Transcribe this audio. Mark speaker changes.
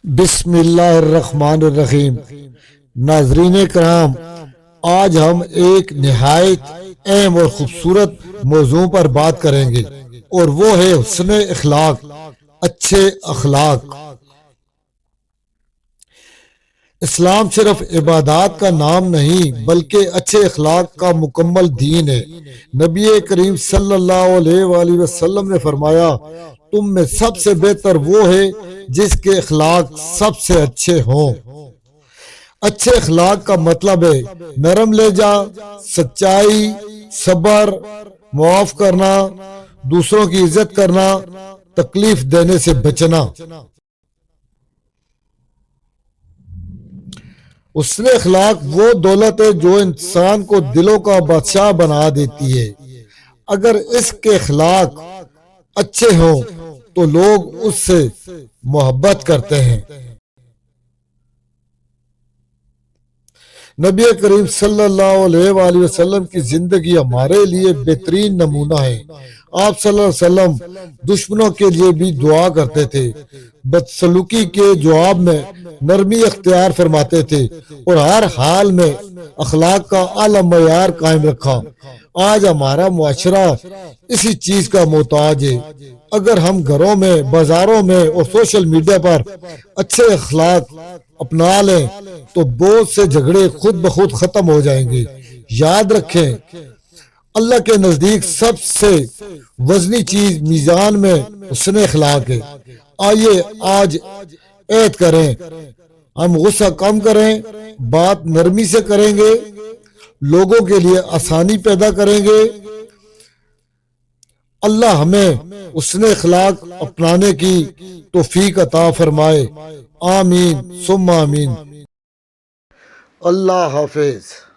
Speaker 1: بسم اللہ الرحمن الرحیم۔ ناظرین کرام، آج ہم ایک نہایت اہم اور خوبصورت موضوع پر بات کریں گے اور وہ ہے حسن اخلاق، اچھے اخلاق۔ اسلام صرف عبادات کا نام نہیں بلکہ اچھے اخلاق کا مکمل دین ہے۔ نبی کریم صلی اللہ علیہ وآلہ وسلم نے فرمایا، تم میں سب سے بہتر وہ ہے جس کے اخلاق سب سے اچھے ہوں۔ اچھے اخلاق کا مطلب ہے نرم لہجہ، سچائی، صبر، معاف کرنا، دوسروں کی عزت کرنا، تکلیف دینے سے بچنا۔ حسن اخلاق وہ دولت ہے جو انسان کو دلوں کا بادشاہ بنا دیتی ہے۔ اگر اس کے اخلاق اچھے ہوں تو لوگ اس سے محبت کرتے ہیں۔ نبی کریم صلی اللہ علیہ وآلہ وسلم کی زندگی ہمارے لیے بہترین نمونہ ہے۔ آپ صلی اللہ علیہ وسلم دشمنوں کے لیے بھی دعا کرتے تھے، بدسلوکی کے جواب میں نرمی اختیار فرماتے تھے اور ہر حال میں اخلاق کا اعلیٰ معیار قائم رکھا۔ آج ہمارا معاشرہ اسی چیز کا محتاج ہے۔ اگر ہم گھروں میں، بازاروں میں اور سوشل میڈیا پر اچھے اخلاق اپنا لیں تو بہت سے جھگڑے خود بخود ختم ہو جائیں گے۔ یاد رکھیں، اللہ کے نزدیک سب سے وزنی چیز میزان میں حسن اخلاق ہے۔ آئیے آج عہد کریں، ہم غصہ کم کریں، بات نرمی سے کریں گے، لوگوں کے لیے آسانی پیدا کریں گے۔ اللہ ہمیں حسن اخلاق اپنانے کی توفیق عطا فرمائے۔ آمین ثم آمین۔ اللہ حافظ۔